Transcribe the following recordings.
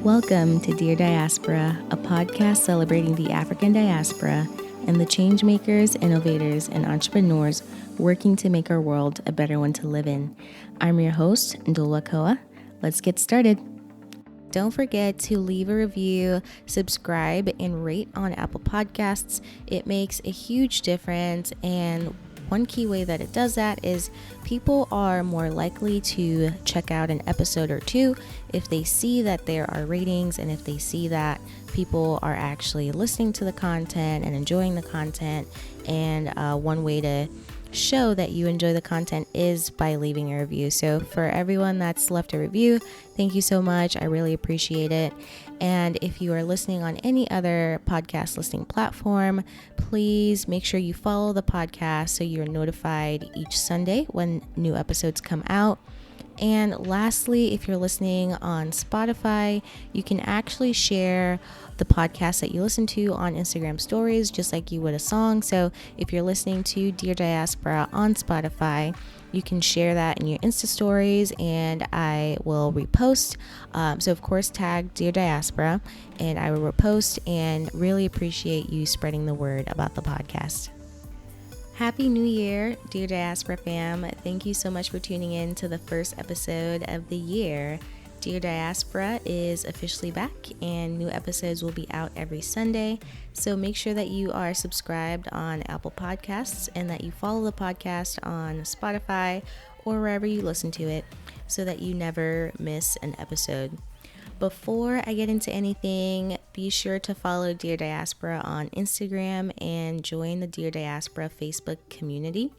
Welcome to Dear Diaspora, a podcast celebrating the African diaspora and the change makers, innovators, and entrepreneurs working to make our world a better one to live in. I'm your host, Ndulwa Kowa. Let's get started. Don't forget to leave a review, subscribe, and rate on Apple Podcasts. It makes a huge difference, and one key way that it does that is people are more likely to check out an episode or two if they see that there are ratings and if they see that people are actually listening to the content and enjoying the content. And one way to show that you enjoy the content is by leaving a review. So for everyone that's left a review, thank you so much. I really appreciate it. And if you are listening on any other podcast listening platform, please make sure you follow the podcast so you're notified each Sunday when new episodes come out. And lastly, if you're listening on Spotify, you can actually share the podcast that you listen to on Instagram stories, just like you would a song. So if you're listening to Dear Diaspora on Spotify, you can share that in your Insta stories and I will repost. So of course, tag Dear Diaspora and I will repost, and really appreciate you spreading the word about the podcast. Happy New Year, Dear Diaspora fam. Thank you so much for tuning in to the first episode of the year. Dear Diaspora is officially back and new episodes will be out every Sunday. So make sure that you are subscribed on Apple Podcasts and that you follow the podcast on Spotify or wherever you listen to it so that you never miss an episode. Before I get into anything, be sure to follow Dear Diaspora on Instagram and join the Dear Diaspora Facebook community.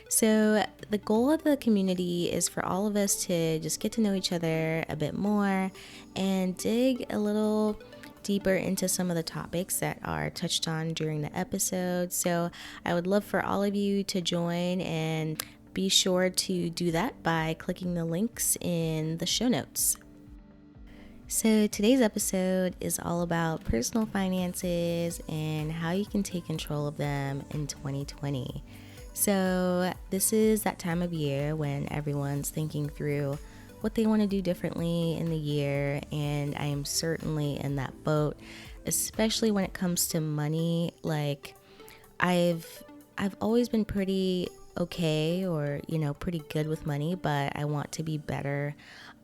So the goal of the community is for all of us to just get to know each other a bit more and dig a little deeper into some of the topics that are touched on during the episode. So I would love for all of you to join, and be sure to do that by clicking the links in the show notes. So today's episode is all about personal finances and how you can take control of them in 2020. So this is that time of year when everyone's thinking through what they want to do differently in the year, and I am certainly in that boat, especially when it comes to money. Like I've always been pretty okay, or pretty good with money, but I want to be better.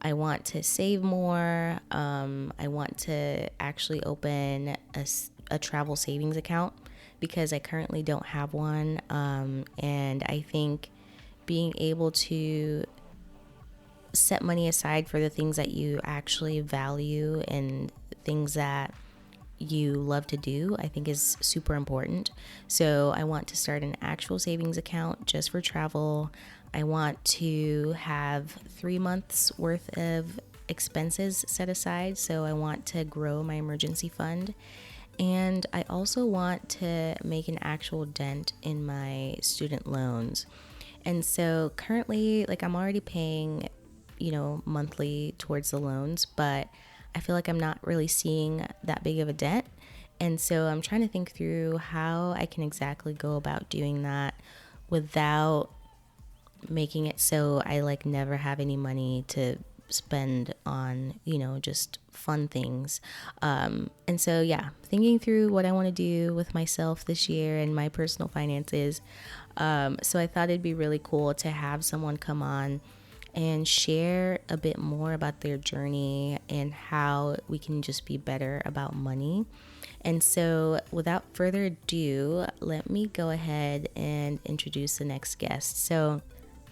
I want to save more. I want to actually open a travel savings account because I currently don't have one. And I think being able to set money aside for the things that you actually value and things that you love to do, I think is super important. So I want to start an actual savings account just for travel. I want to have 3 months worth of expenses set aside. So I want to grow my emergency fund. And I also want to make an actual dent in my student loans. And so currently, I'm already paying, monthly towards the loans, but I feel like I'm not really seeing that big of a dent. And so I'm trying to think through how I can exactly go about doing that without making it so I never have any money to spend on, just fun things. And so, thinking through what I want to do with myself this year and my personal finances. So I thought it'd be really cool to have someone come on and share a bit more about their journey and how we can just be better about money. And so without further ado, let me go ahead and introduce the next guest. So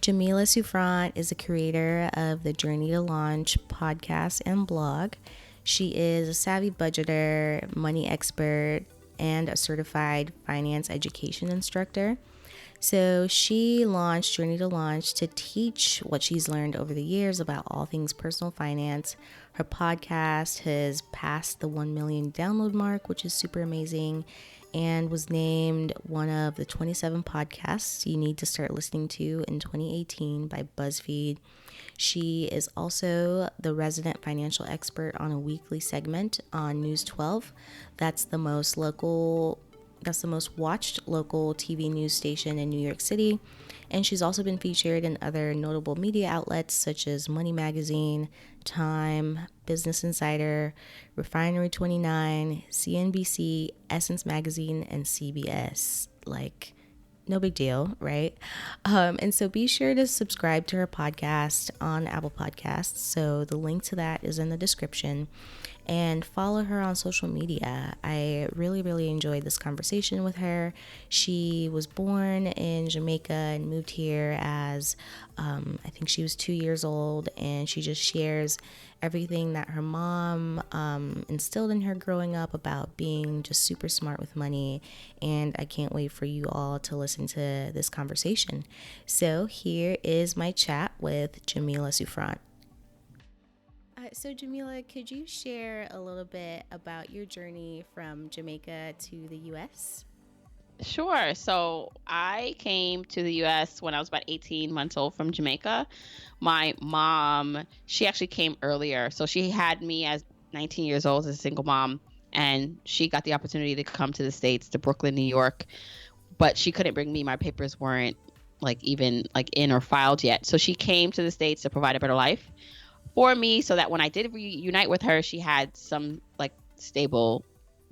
Jamila Souffrant is a creator of the Journey to Launch podcast and blog. She is a savvy budgeter, money expert, and a certified finance education instructor. So she launched Journey to Launch to teach what she's learned over the years about all things personal finance. Her podcast has passed the 1 million download mark, which is super amazing, and was named one of the 27 podcasts you need to start listening to in 2018 by BuzzFeed. She is also the resident financial expert on a weekly segment on News 12. That's the most local That's the most watched local TV news station in New York City. And she's also been featured in other notable media outlets such as Money Magazine, Time, Business Insider, Refinery 29, CNBC, Essence Magazine, and CBS. Like, no big deal, right? And so be sure to subscribe to her podcast on Apple Podcasts. So the link to that is in the description. And follow her on social media. I really, really enjoyed this conversation with her. She was born in Jamaica and moved here as, I think she was 2 years old, and she just shares everything that her mom instilled in her growing up about being just super smart with money. And I can't wait for you all to listen to this conversation. So here is my chat with Jamila Souffrant. So Jamila, could you share a little bit about your journey from Jamaica to the U.S.? Sure. So I came to the U.S. when I was about 18 months old from Jamaica. My mom, she actually came earlier. So she had me as 19 years old as a single mom, and she got the opportunity to come to the States, to Brooklyn, New York. But she couldn't bring me. My papers weren't even in or filed yet. So she came to the States to provide a better life for me, so that when I did reunite with her, she had some stable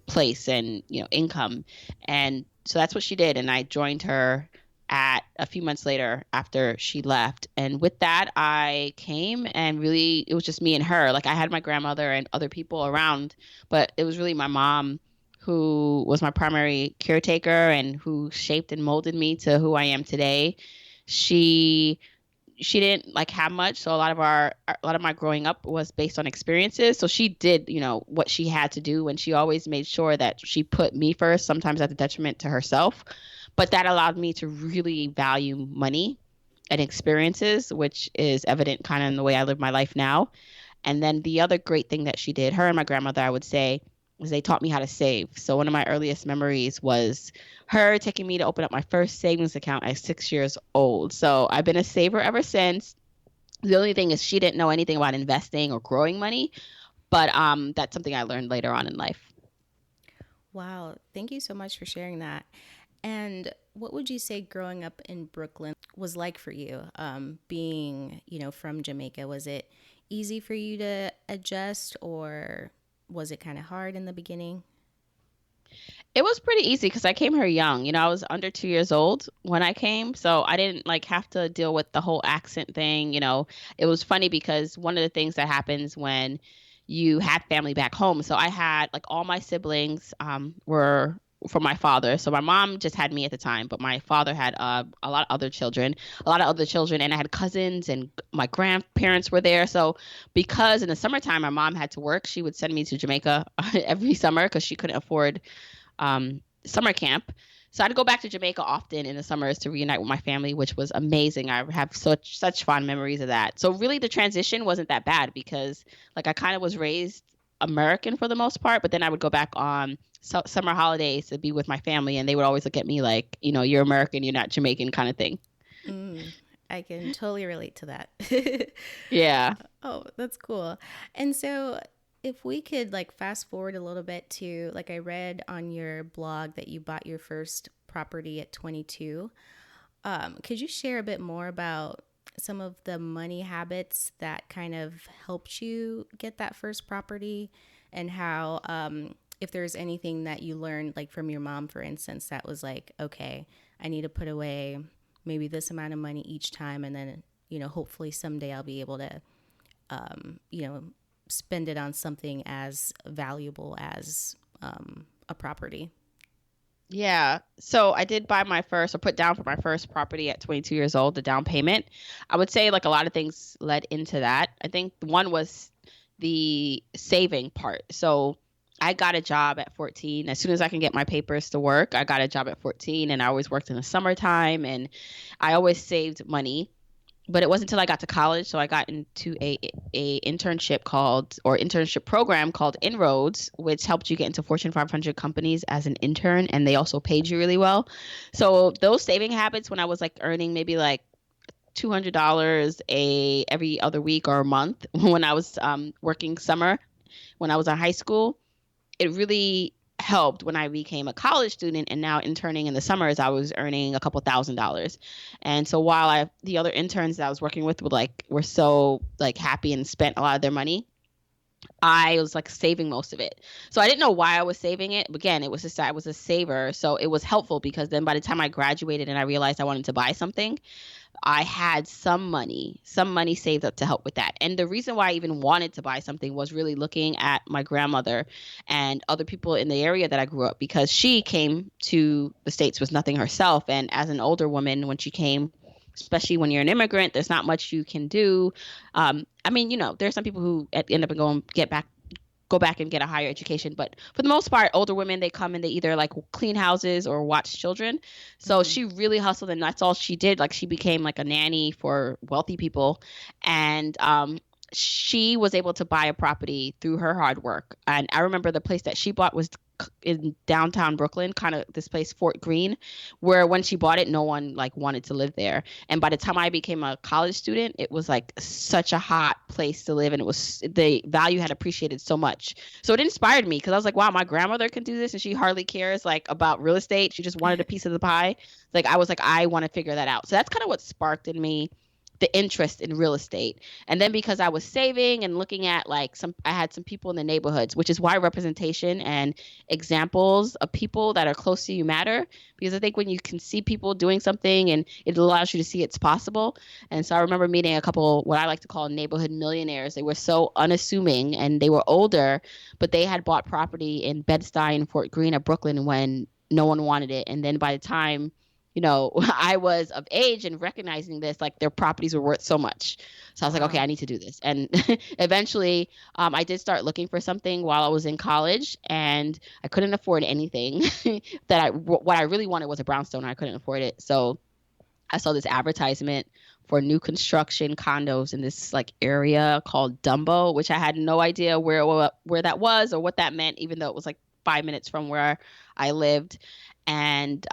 place and income. And so that's what she did, and I joined her at a few months later after she left. And with that, I came, and really it was just me and her. I had my grandmother and other people around, but it was really my mom who was my primary caretaker and who shaped and molded me to who I am today. She didn't have much, so a lot of my growing up was based on experiences. So she did what she had to do, and she always made sure that she put me first, sometimes at the detriment to herself. But that allowed me to really value money and experiences, which is evident kind of in the way I live my life now. And then the other great thing that she did, her and my grandmother, I would say, was they taught me how to save. So one of my earliest memories was her taking me to open up my first savings account at 6 years old. So I've been a saver ever since. The only thing is she didn't know anything about investing or growing money, but that's something I learned later on in life. Wow. Thank you so much for sharing that. And what would you say growing up in Brooklyn was like for you, being, from Jamaica? Was it easy for you to adjust, or was it kind of hard in the beginning? It was pretty easy because I came here young. I was under 2 years old when I came, so I didn't have to deal with the whole accent thing. It was funny because one of the things that happens when you have family back home. So I had all my siblings were from my father. So my mom just had me at the time, but my father had a lot of other children, and I had cousins, and my grandparents were there. So because in the summertime my mom had to work, she would send me to Jamaica every summer because she couldn't afford summer camp. So I'd go back to Jamaica often in the summers to reunite with my family, which was amazing. I have such fond memories of that. So really the transition wasn't that bad because I kind of was raised American for the most part, but then I would go back on summer holidays to be with my family, and they would always look at me like, you're American, you're not Jamaican kind of thing. I can totally relate to that. Yeah. Oh, that's cool. And so if we could fast forward a little bit to, I read on your blog that you bought your first property at 22. Could you share a bit more about some of the money habits that kind of helped you get that first property, and how, if there's anything that you learned from your mom, for instance, that was okay, I need to put away maybe this amount of money each time, and then, hopefully someday I'll be able to, spend it on something as valuable as a property. Yeah. So I did put down for my first property at 22 years old, the down payment. I would say a lot of things led into that. I think one was the saving part. So I got a job at 14. As soon as I can get my papers to work, I got a job at 14, and I always worked in the summertime, and I always saved money. But it wasn't until I got to college, so I got into a internship program called Inroads, which helped you get into Fortune 500 companies as an intern, and they also paid you really well. So those saving habits, when I was earning maybe $200 every other week or a month when I was working summer when I was in high school, it really helped when I became a college student, and now interning in the summers, I was earning a couple $1,000s. And so while the other interns that I was working with were so like happy and spent a lot of their money, I was like saving most of it. So I didn't know why I was saving it. But again, it was just I was a saver. So it was helpful because then by the time I graduated and I realized I wanted to buy something, I had some money saved up to help with that. And the reason why I even wanted to buy something was really looking at my grandmother and other people in the area that I grew up, because she came to the States with nothing herself. And as an older woman, when she came, especially when you're an immigrant, there's not much you can do. I mean, there's some people who end up going go back and get a higher education. But for the most part, older women, they come and they either like clean houses or watch children. So she really hustled, and that's all she did. Like she became like a nanny for wealthy people. And she was able to buy a property through her hard work. And I remember the place that she bought was in downtown Brooklyn, kind of this place, Fort Greene, where when she bought it, no one like wanted to live there. And by the time I became a college student, it was like such a hot place to live, and the value had appreciated so much. So it inspired me because I was like, wow, my grandmother can do this, and she hardly cares like about real estate. She just wanted a piece of the pie. Like I was like, I want to figure that out. So that's kind of what sparked in me the interest in real estate. And then because I was saving and looking at like I had some people in the neighborhoods, which is why representation and examples of people that are close to you matter. Because I think when you can see people doing something, and it allows you to see it's possible. And so I remember meeting a couple, what I like to call neighborhood millionaires. They were so unassuming and they were older, but they had bought property in Bed-Stuy, Fort Greene, of Brooklyn when no one wanted it. And then by the time I was of age and recognizing this, like their properties were worth so much. So I was like, okay, I need to do this. And eventually I did start looking for something while I was in college, and I couldn't afford anything what I really wanted was a brownstone, and I couldn't afford it. So I saw this advertisement for new construction condos in this like area called Dumbo, which I had no idea where that was or what that meant, even though it was like 5 minutes from where I lived. And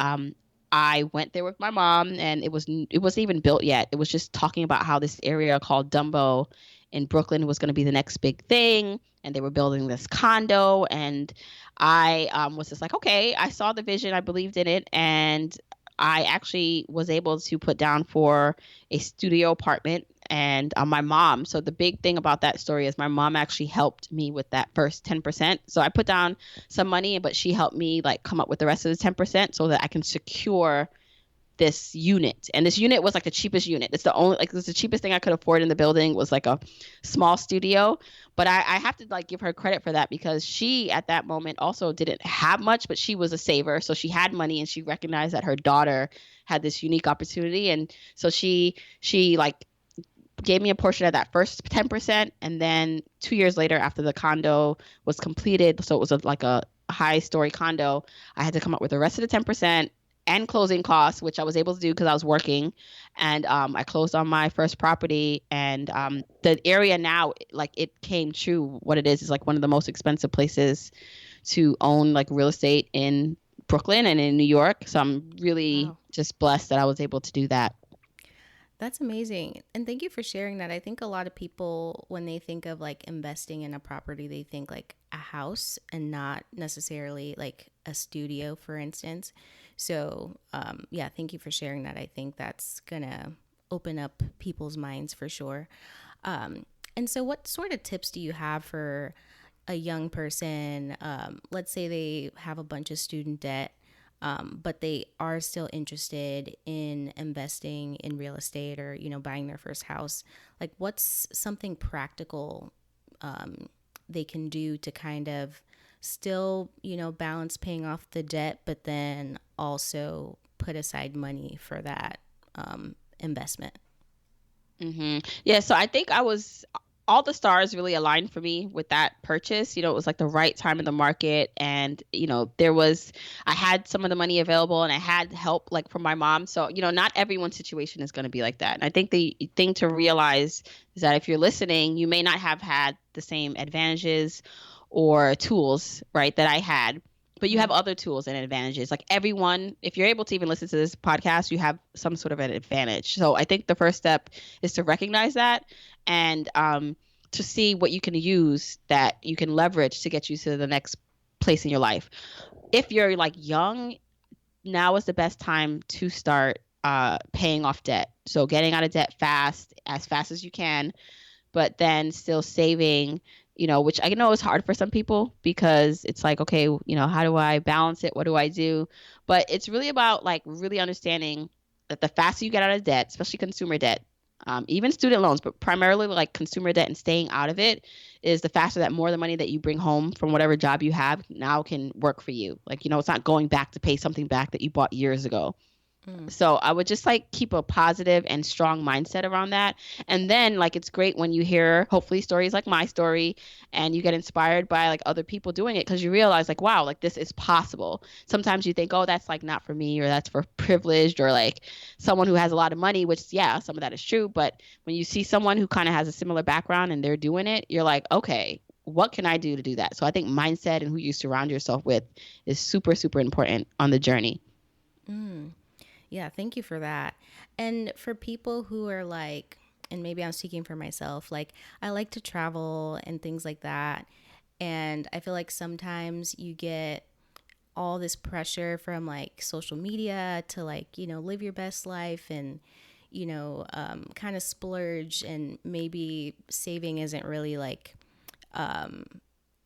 I went there with my mom, and it wasn't even built yet. It was just talking about how this area called Dumbo in Brooklyn was going to be the next big thing, and they were building this condo. And I was just like, okay, I saw the vision, I believed in it, and I actually was able to put down for a studio apartment. And my mom, so the big thing about that story is my mom actually helped me with that first 10%. So I put down some money, but she helped me like come up with the rest of the 10% so that I can secure this unit. And this unit was like the cheapest unit. It's the cheapest thing I could afford in the building, was like a small studio. But I have to like give her credit for that, because she at that moment also didn't have much, but she was a saver. So she had money, and she recognized that her daughter had this unique opportunity. And so she like gave me a portion of that first 10%. And then 2 years later, after the condo was completed, so it was like a high story condo, I had to come up with the rest of the 10% and closing costs, which I was able to do because I was working. And I closed on my first property. And the area now, like it came true. What it is like one of the most expensive places to own like real estate in Brooklyn and in New York. So I'm really just blessed that I was able to do that. That's amazing. And thank you for sharing that. I think a lot of people, when they think of like investing in a property, they think like a house and not necessarily like a studio, for instance. So, yeah, thank you for sharing that. I think that's going to open up people's minds for sure. And so what sort of tips do you have for a young person? Let's say they have a bunch of student debt, but they are still interested in investing in real estate or, buying their first house. Like, what's something practical they can do to kind of still, balance paying off the debt, but then also put aside money for that investment? Mm-hmm. Yeah, so I think all the stars really aligned for me with that purchase. It was like the right time in the market, and I had some of the money available, and I had help like from my mom. So not everyone's situation is going to be like that. And I think the thing to realize is that if you're listening, you may not have had the same advantages or tools, right, that I had, but you have other tools and advantages. Like everyone, if you're able to even listen to this podcast, you have some sort of an advantage. So I think the first step is to recognize that, and to see what you can use that you can leverage to get you to the next place in your life. If you're like young, now is the best time to start paying off debt. So getting out of debt as fast as you can, but then still saving, which I know is hard for some people because it's like, okay, how do I balance it? What do I do? But it's really about like really understanding that the faster you get out of debt, especially consumer debt, even student loans, but primarily like consumer debt and staying out of it, is the faster that more of the money that you bring home from whatever job you have now can work for you. Like, it's not going back to pay something back that you bought years ago. So I would just like keep a positive and strong mindset around that. And then like it's great when you hear hopefully stories like my story and you get inspired by like other people doing it, because you realize like, wow, like this is possible. Sometimes you think, oh, that's like not for me, or that's for privileged, or like someone who has a lot of money, which yeah, some of that is true. But when you see someone who kind of has a similar background and they're doing it, you're like, okay, what can I do to do that? So I think mindset and who you surround yourself with is super, super important on the journey. Yeah, thank you for that. And for people who are like, and maybe I'm speaking for myself, like I like to travel and things like that. And I feel like sometimes you get all this pressure from like social media to like, live your best life and, kind of splurge, and maybe saving isn't really like,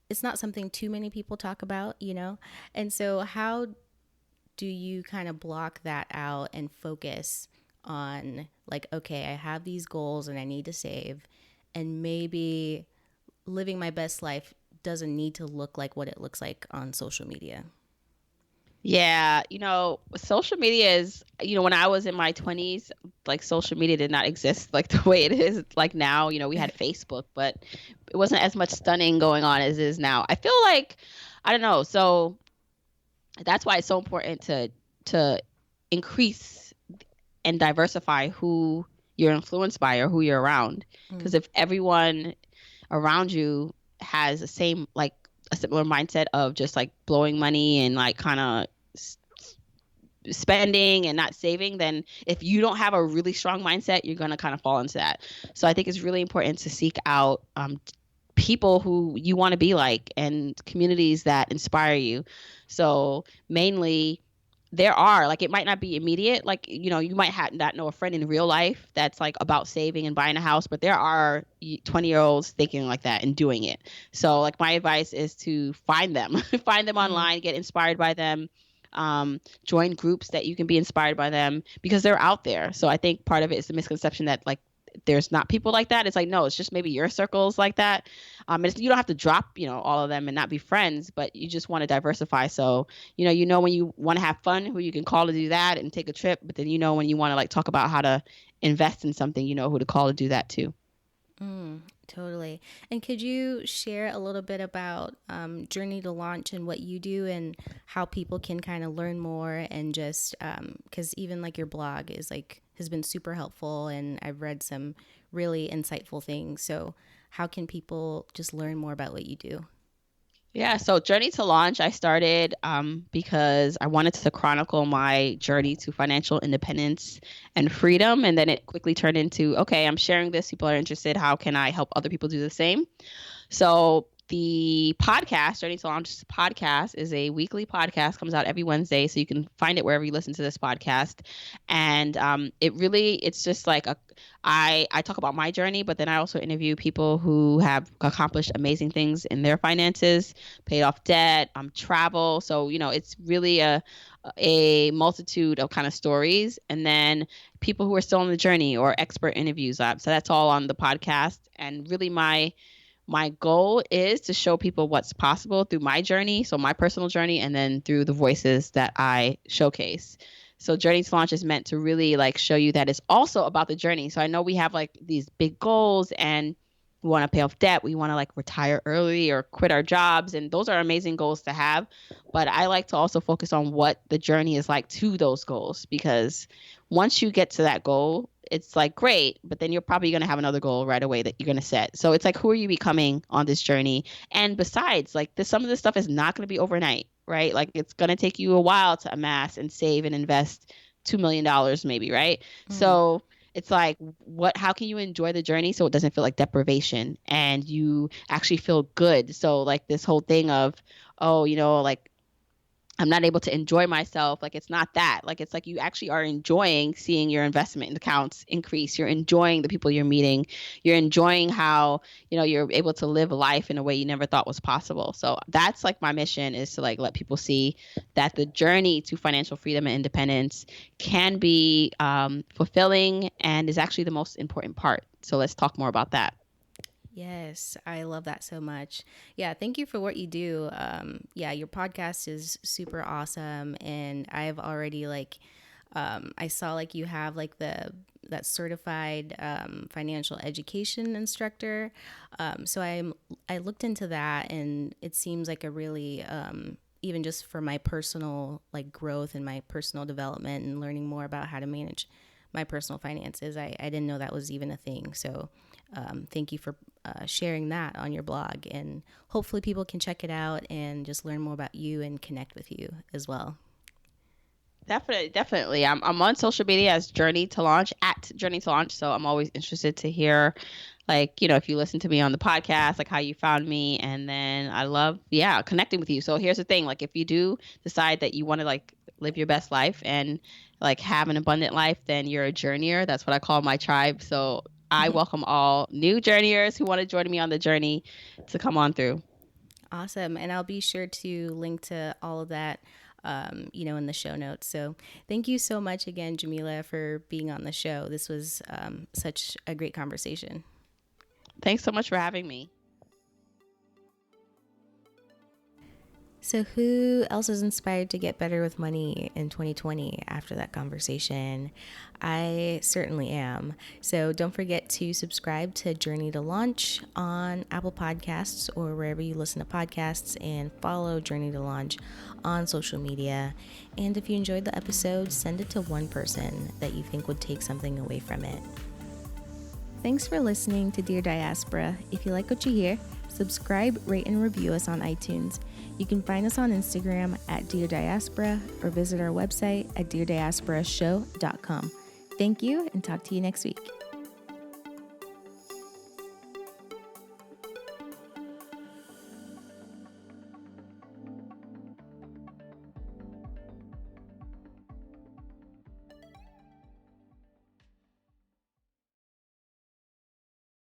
it's not something too many people talk about, And so how do you kind of block that out and focus on like, okay, I have these goals and I need to save, and maybe living my best life doesn't need to look like what it looks like on social media? Yeah, social media is, when I was in my 20s, like social media did not exist like the way it is like now. We had Facebook, but it wasn't as much stunning going on as it is now. I feel like, I don't know. So that's why it's so important to increase and diversify who you're influenced by or who you're around. Because if everyone around you has the same, like a similar mindset of just like blowing money and like kind of spending and not saving, then if you don't have a really strong mindset, you're going to kind of fall into that. So I think it's really important to seek out people who you want to be like and communities that inspire you. So mainly there are like, it might not be immediate, like you might not know a friend in real life that's like about saving and buying a house, but there are 20-year-olds thinking like that and doing it. So like my advice is to find them find them online, get inspired by them, join groups that you can be inspired by them, because they're out there. So I think part of it is the misconception that like there's not people like that. It's like, no, it's just maybe your circles like that. You don't have to drop, all of them and not be friends, but you just want to diversify. So, when you want to have fun, who you can call to do that and take a trip, but then, when you want to like talk about how to invest in something, who to call to do that too. Totally. And could you share a little bit about Journey to Launch and what you do and how people can kind of learn more, and just because even like your blog is like has been super helpful and I've read some really insightful things. So how can people just learn more about what you do? Yeah, so Journey to Launch, I started because I wanted to chronicle my journey to financial independence and freedom. And then it quickly turned into, okay, I'm sharing this. People are interested. How can I help other people do the same? So the podcast, Journey to Launch podcast, is a weekly podcast, comes out every Wednesday. So you can find it wherever you listen to this podcast. And it's just like I talk about my journey, but then I also interview people who have accomplished amazing things in their finances, paid off debt, travel. So, it's really a multitude of kind of stories. And then people who are still on the journey, or expert interviews. So that's all on the podcast. And really my goal is to show people what's possible through my journey, so my personal journey, and then through the voices that I showcase. So Journey to Launch is meant to really like show you that it's also about the journey. So I know we have like these big goals and we want to pay off debt. We want to like retire early or quit our jobs. And those are amazing goals to have. But I like to also focus on what the journey is like to those goals, because once you get to that goal, it's like great, but then you're probably going to have another goal right away that you're going to set. So it's like, who are you becoming on this journey? And besides, like some of this stuff is not going to be overnight, right? Like it's going to take you a while to amass and save and invest $2 million maybe, right? So it's like, how can you enjoy the journey so it doesn't feel like deprivation and you actually feel good? So like this whole thing of, oh, like I'm not able to enjoy myself. Like, it's not that. Like, it's like you actually are enjoying seeing your investment accounts increase. You're enjoying the people you're meeting. You're enjoying how, you're able to live life in a way you never thought was possible. So that's like my mission, is to like let people see that the journey to financial freedom and independence can be fulfilling and is actually the most important part. So let's talk more about that. Yes, I love that so much. Yeah, thank you for what you do. Yeah, your podcast is super awesome, and I've already I saw like you have like that certified financial education instructor. So I looked into that, and it seems like a really even just for my personal like growth and my personal development and learning more about how to manage my personal finances. I didn't know that was even a thing. So thank you for sharing that on your blog, and hopefully people can check it out and just learn more about you and connect with you as well. Definitely. I'm on social media as Journey to Launch, at Journey to Launch. So I'm always interested to hear, like, if you listen to me on the podcast, like how you found me. And then I love, connecting with you. So here's the thing, like if you do decide that you want to like live your best life and like have an abundant life, then you're a journeyer. That's what I call my tribe. So I welcome all new journeyers who want to join me on the journey to come on through. Awesome. And I'll be sure to link to all of that, in the show notes. So thank you so much again, Jamila, for being on the show. This was such a great conversation. Thanks so much for having me. So who else is inspired to get better with money in 2020 after that conversation? I certainly am. So don't forget to subscribe to Journey to Launch on Apple Podcasts or wherever you listen to podcasts, and follow Journey to Launch on social media. And if you enjoyed the episode, send it to one person that you think would take something away from it. Thanks for listening to Dear Diaspora. If you like what you hear, subscribe, rate, and review us on iTunes. You can find us on Instagram at Dear Diaspora, or visit our website at deardiasporashow.com. Thank you, and talk to you next week.